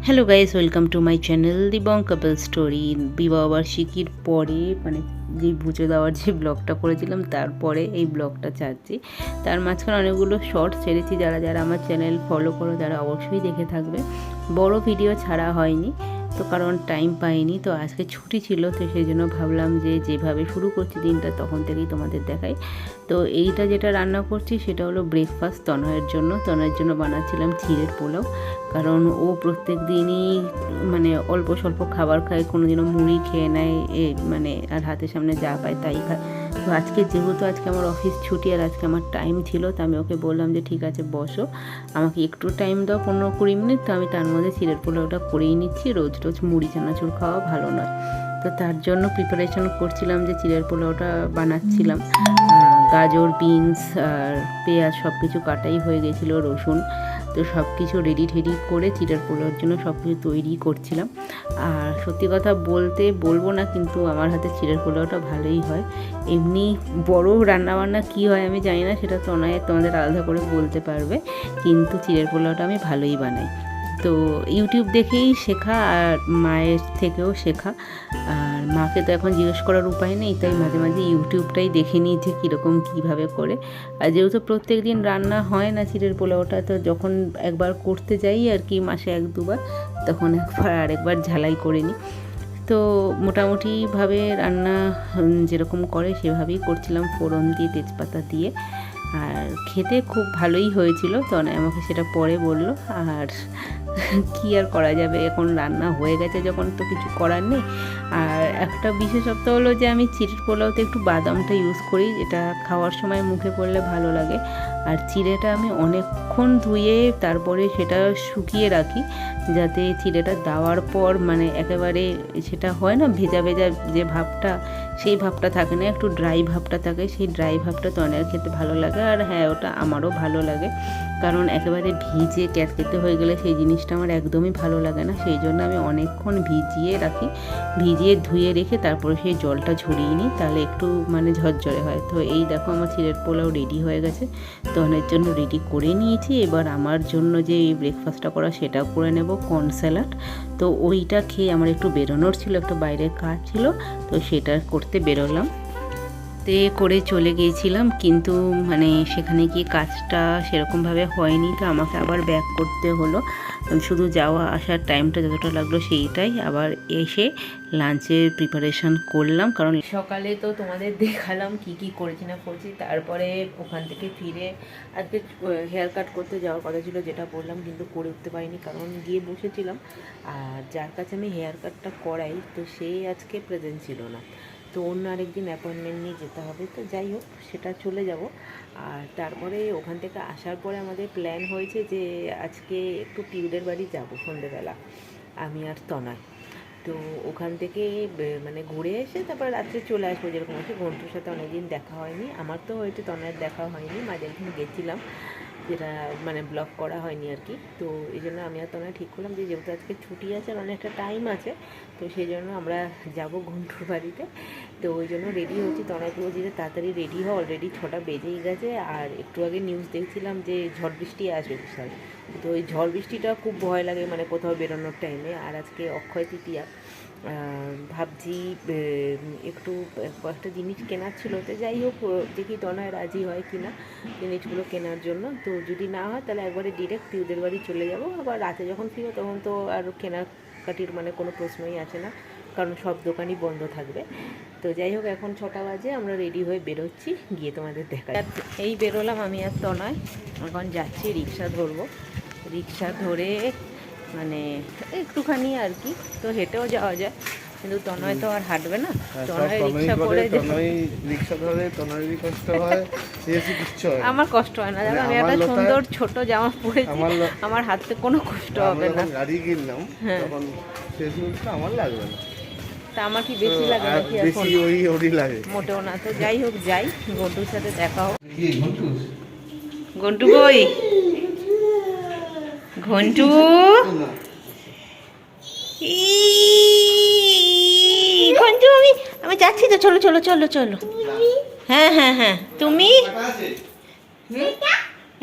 Hello guys, welcome to my channel Dibong couple story. বিবাহবার্ষিকীর পরে মানে যে পুজো দেওয়ার যে ব্লগটা করেছিলাম তারপরে এই ব্লগটা ছাড়ছি। তার মাঝখানে অনেকগুলো শর্টস ছেড়েছি, যারা যারা আমার চ্যানেল ফলো করো তারা অবশ্যই দেখে থাকবে। বড় ভিডিও ছাড়া হয়নি তো কারণ টাইম পাইনি, তো আজকে ছুটি ছিল, তো সেই জন্য ভাবলাম যে যেভাবে শুরু করছি দিনটা তখন থেকেই তোমাদের দেখাই। তো এইটা যেটা রান্না করছি সেটা হলো ব্রেকফাস্ট তনয়ের জন্য বানাচ্ছিলাম চিড়ের পোলাও। কারণ ও প্রত্যেক দিনই মানে অল্প স্বল্প খাবার খায়, কোনো দিনও মুড়ি খেয়ে নেয় মানে আর হাতের সামনে যা পায় তাই খায়। তো আজকে যেহেতু আজকে আমার অফিস ছুটি আর আজকে আমার টাইম ছিল, তো আমি ওকে বললাম যে ঠিক আছে বসো, আমাকে একটু টাইম দাও 15-20 মিনিট, তো আমি তার মধ্যে চিড়ের পোলাওটা করেই নিচ্ছি। রোজ রোজ মুড়ি চানাচুর খাওয়া ভালো নয়, তো তার জন্য প্রিপারেশন করছিলাম যে চিড়ের পোলাওটা বানাচ্ছিলাম। গাজর, বিনস আর পেঁয়াজ সব কিছু কাটাই হয়ে গেছিলো, রসুন, তো সব কিছু রেডি করে চিড়ের পোলাওর জন্য সব কিছু তৈরি করছিলাম। আর সত্যি কথা বলবো না, কিন্তু আমার হাতে চিড়ের পোলাওটা ভালোই হয়। এমনি বড় রান্নাবান্না কী হয় আমি জানি না, সেটা তো তোমাদের আলাদা করে বলতে পারবে, কিন্তু চিড়ের পোলাওটা আমি ভালোই বানাই। তো ইউটিউব দেখেই শেখা আর মায়ের থেকেও শেখা। আর মাকে তো এখন জিজ্ঞেস করার উপায় নেই, তাই মাঝে মাঝে ইউটিউবটাই দেখে নিই যে কীরকম কীভাবে করে। আর যেহেতু প্রত্যেক দিন রান্না হয় না চিড়ের পোলাওটা, তো যখন একবার করতে যাই আর কি মাসে 1-2 বার, তখন আরেকবার ঝালাই করে নিই। তো মোটামুটিভাবে রান্না যেরকম করে সেভাবেই করছিলাম, ফোড়ন দিয়ে তেজপাতা দিয়ে। আর খেতে খুব ভালোই হয়েছিল, তো আমাকে সেটা পরে বললো। আর কি আর করা যাবে, এখন রান্না হয়ে গেছে যখন, তো কিছু করার নেই। আর একটা বিশেষত্ব হলো যে আমি চিড়ের পোলাওতে একটু বাদামটা ইউজ করি, যেটা খাওয়ার সময় মুখে পড়লে ভালো লাগে। আর চিড়েটা আমি অনেকক্ষণ ধুয়ে তারপরে সেটা শুকিয়ে রাখি, যাতে চিড়েটা দেওয়ার পর মানে একেবারে সেটা হয় না ভেজা ভেজা যে ভাবটা, সেই ভাবটা থাকে না, একটু ড্রাই ভাবটা থাকে। সেই ড্রাই ভাবটা তনের খেতে ভালো লাগে। আর হ্যাঁ, ওটা আমারও ভালো লাগে, কারণ একেবারে ভিজে ক্যাতকেতে হয়ে গেলে সেই জিনিসটা আমার একদমই ভালো লাগে না। সেই জন্য আমি অনেকক্ষণ ভিজিয়ে রাখি, ভিজিয়ে ধুয়ে রেখে তারপরে সেই জলটা ঝরিয়ে নিই, তাহলে একটু মানে ঝরঝরে হয়। তো এই দেখো আমার চিড়ের পোলাও রেডি হয়ে গেছে, তনের জন্য রেডি করে নিয়েছি। এবার আমার জন্য যে এই ব্রেকফাস্টটা করা সেটাও করে নেব, কর্ন স্যালাড। তো ওইটা খেয়ে আমার একটু বেরোনোর ছিল, একটা বাইরের কাজ ছিল, তো সেটা করতে বেরোলাম। করে চলে গিয়েছিলাম, কিন্তু মানে সেখানে গিয়ে কাজটা সেরকমভাবে হয়নি, তো আমাকে আবার ব্যাক করতে হলো। শুধু যাওয়া আসার টাইমটা যতটা লাগলো সেইটাই, আবার এসে লাঞ্চের প্রিপারেশান করলাম। কারণ সকালে তো তোমাদের দেখালাম কি করেছি না করছি, তারপরে ওখান থেকে ফিরে আজকে হেয়ার কাট করতে যাওয়ার কথা ছিল, যেটা বললাম, কিন্তু করে উঠতে পারিনি কারণ গিয়ে বসেছিলাম। আর যার কাছে আমি হেয়ার কাটটা করাই, তো সে আজকে প্রেজেন্ট ছিল না, তো অন্য আরেকদিন অ্যাপয়েন্টমেন্ট নিয়ে যেতে হবে। তো যাই হোক, সেটা চলে যাব। আর তারপরে ওখান থেকে আসার পরে আমাদের প্ল্যান হয়েছে যে আজকে একটু পিউদের বাড়ি যাব সন্ধ্যেবেলা, আমি আর তনয়। তো ওখান থেকে মানে ঘুরে এসে তারপর রাত্রে চলে আসবো, যেরকম আছে। ঘন্টুর সাথে অনেকদিন দেখা হয়নি, আমার তো হয়তো তনয়ের দেখা হয়নি, মাঝে একদিন গেছিলাম, যেটা মানে ব্লগ করা হয়নি আর কি। তো এই জন্য আমি আর তনয় ঠিক করলাম যে যেহেতু আজকে ছুটি আছে, মানে একটা টাইম আছে, তো সেই জন্য আমরা যাব ঘন্টুর বাড়িতে। তো ওই জন্য রেডি হচ্ছি, তনয়কে বলছি যে তাড়াতাড়ি রেডি হও, অলরেডি 6টা বেজেই গেছে। আর একটু আগে নিউজ দেখছিলাম যে ঝড় বৃষ্টি আসবে বিশাল, তো ওই ঝড় বৃষ্টিটা খুব ভয় লাগে মানে কোথাও বেরোনোর টাইমে। আর আজকে অক্ষয় তৃতীয়া, ভাবছি একটু কয়েকটা জিনিস কেনার ছিল, তো যাই হোক দেখি তনয় রাজি হয় কি না জিনিসগুলো কেনার জন্য। তো যদি না হয় তাহলে একবারে ডিরেক্ট পিউদের বাড়ি চলে যাব। আবার রাতে যখন ফিরবো তখন তো আর কেনাকাটির মানে কোনো প্রশ্নই আসে না, কারণ সব দোকানই বন্ধ থাকবে। তো যাই হোক, এখন 6টা বাজে, আমরা রেডি হয়ে বেরোচ্ছি, গিয়ে তোমাদের দেখা। এই বেরোলাম আমি আর তনয়, এখন যাচ্ছি রিক্সা ধরবো। রিক্সা ধরে মানে একটুখানি আর কি, তো হেঁটেও যাওয়া যায়, কিন্তু তনয় তো আর হাঁটবে না, তনয় রিক্সা করে রিক্সা ধরে তনয়েরই কষ্ট হয়, কিচ্ছু হয় আমার কষ্ট হয় না, জানো আমি একটা সুন্দর ছোট জামা পরেছি, আমার হাতে কোনো কষ্ট হবে না। গাড়ি কিনলাম তখন সেই জিনিসটা আমার লাগবে না, তা আমার কি বেশি লাগে নাকি? বেশি ওরই লাগে, মোটেও না। তো যাই হোক, যাই, ঘন্টুর সাথে দেখা হোক। ঘন্টু কই? ঘন্টু ঘন্টু, আমি যাচ্ছি তো, চলো চলো চলো চলো। হ্যাঁ হ্যাঁ হ্যাঁ, তুমি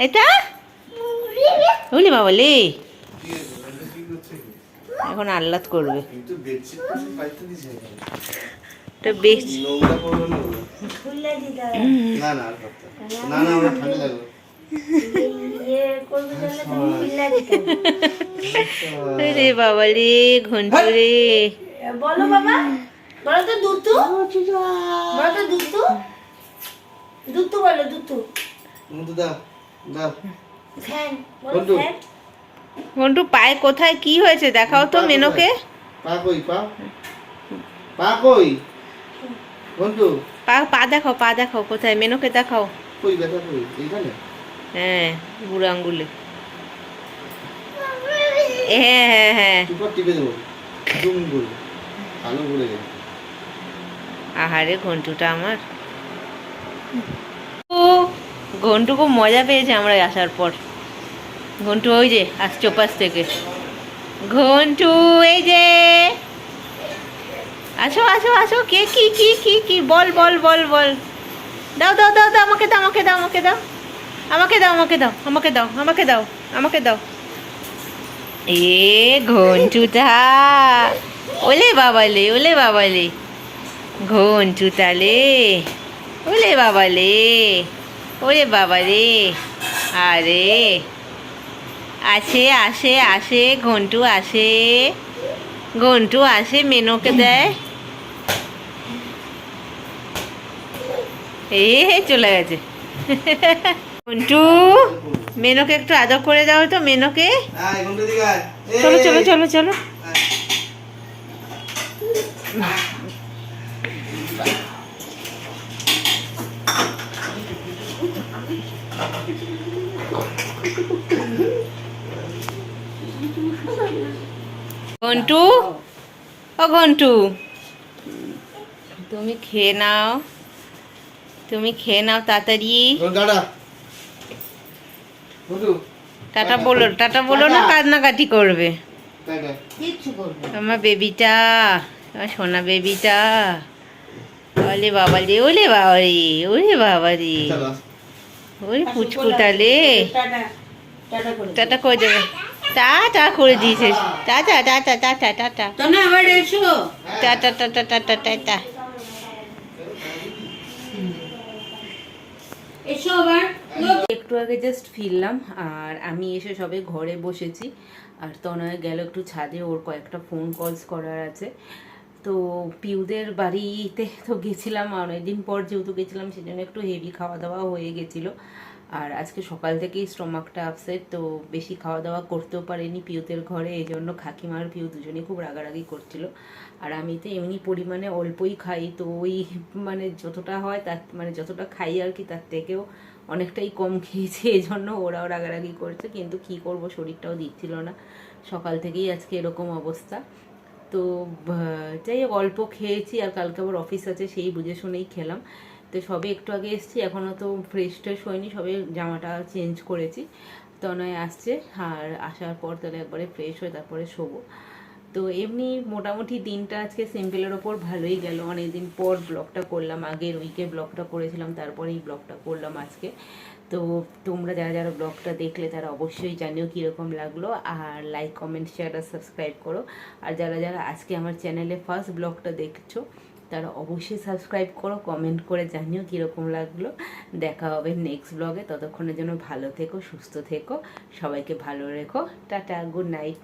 এটা বলি বাবা লে এখন আহ্লাদ করবে। কিন্তু বেডশিট পাশে পাইতে দিছে এটা বেশ নোংরা করবে না না আর করতে না না আমরা ঠান্ডা লাগবে রে বাবা রে ঘন্টু রে। বলো বাবা, বলো তো দুতু, বলো তো দুতু, দুতু বলো দুতু। মুদু দাও দাও ফ্যান বলো বন্ধু। ফ্যান। ঘন্টু পায়ে কোথায় কি হয়েছে দেখাও তো মেনোকে। পা কই পা পা কই বন্ধু পা পা দেখাও, পা দেখাও কোথায়, মেনোকে দেখাও। কই ব্যথা কই এইখানে হ্যাঁ বুড়ো আঙ্গুলে। হ্যাঁ হ্যাঁ হ্যাঁ সুপার টিপে দেবো জুম করে ভালো করে দেবো আহারে ঘন্টুটা আমার। ও ঘন্টু খুব মজা পেয়েছে আমরা আসার পর। ঘন্টু ওই যে আসছে ওপাশ থেকে। ঘন্টু এই যে আসো আসো আসো, কে কি কি কি কি বল বল বল বল। দাও দাও দাও দাও, আমাকে দাও আমাকে দাও আমাকে দাও আমাকে দাও আমাকে দাও আমাকে দাও আমাকে দাও আমাকে দাও। এ ঘন্টুটা, ওলে বাবালে ওলে বাবালে ঘন্টুটা লে, ওলে বাবালে ওলে বাবারে। আরে আসে আসে আসে ঘন্টু আসে, ঘন্টু আসে মেনোকে দেয়। এ চলে গেছে। ঘন্টু মেনোকে একটু আদর করে দাও তো মেনোকে। আয় ঘন্টু দিকে আয় চলো চলো চলো চলো। ঘন্টু ও ঘন্টু তুমি খেয়ে নাও, তুমি খেয়ে নাও তাড়াতাড়ি। টাটা ঘন্টু টাটা বলো না, কান্নাকাটি করবে। টাটা কিচ্ছু করবে না। আমার বেবিটা, আমার সোনা বেবিটা। ওলে বাবা রে ওলে বাবা রে ওলে বাবা রে চলো ওরে পুচকুটালে। টাটা টাটা করে দাও। টাটা করে দেবে, টাটা করে দিয়েছে। টাটা টাটা টাটা টাটা তনু আবার এসো। Tata tata tata tata. এসো আবার। একটু আগে জাস্ট ফিরলাম আর আমি এসে সবে ঘরে বসেছি। আর তনয় গেল একটু ছাদে, ওর কয়েকটা ফোন কলস করার আছে। তো পিউদের বাড়িতে তো গেছিলাম অনেকদিন পর, যেহেতু গেছিলাম সেজন্য একটু হেভি খাওয়া দাওয়া হয়ে গেছিলো। আর আজকে সকাল থেকেই স্টমাকটা আপসেট, তো বেশি খাওয়া দাওয়া করতেও পারিনি পিউদের ঘরে। এই জন্য কাকিমা আর পিউ দুজনেই খুব রাগারাগি করছিল। আর আমি তো এমনি পরিমাণে অল্পই খাই, তো ওই মানে যতটা হয় তার মানে যতটা খাই আর কি তার থেকেও অনেকটাই কম খেয়েছি। এই জন্য ওরাও রাগারাগি করছে, কিন্তু কি করব শরীরটাও দিচ্ছিল না। সকাল থেকেই আজকে এরকম অবস্থা। তো যাই হোক অল্প খেয়েছি, আর কালকে আবার অফিস আছে সেই বুঝে শুনেই খেলাম। তো সবে একটু আগে এসেছি, এখনও তো ফ্রেশ ট্রেশ হয়নি, সবে জামাটা চেঞ্জ করেছি। তনয় আসছে, আর আসার পর তাহলে একবারে ফ্রেশ হয়ে তারপরে শোবো। তো এমনি মোটামুটি দিনটা আজকে সিম্পলের ওপর ভালোই গেল। অনেকদিন পর ব্লগটা করলাম, আগের উইকে ব্লগটা করেছিলাম, তারপরে এই ব্লগটা করলাম আজকে। তো তোমরা যারা যারা ব্লগটা দেখলে তারা অবশ্যই জানিও কীরকম লাগলো, আর লাইক কমেন্ট শেয়ার আর সাবস্ক্রাইব করো। আর যারা যারা আজকে আমার চ্যানেলে ফার্স্ট ব্লগটা দেখছো তারা অবশ্যই সাবস্ক্রাইব করো, কমেন্ট করে জানিও কীরকম লাগলো। দেখা হবে নেক্সট ব্লগে, ততক্ষণের জন্য ভালো থেকো, সুস্থ থেকো, সবাইকে ভালো রেখো। Tata, good night.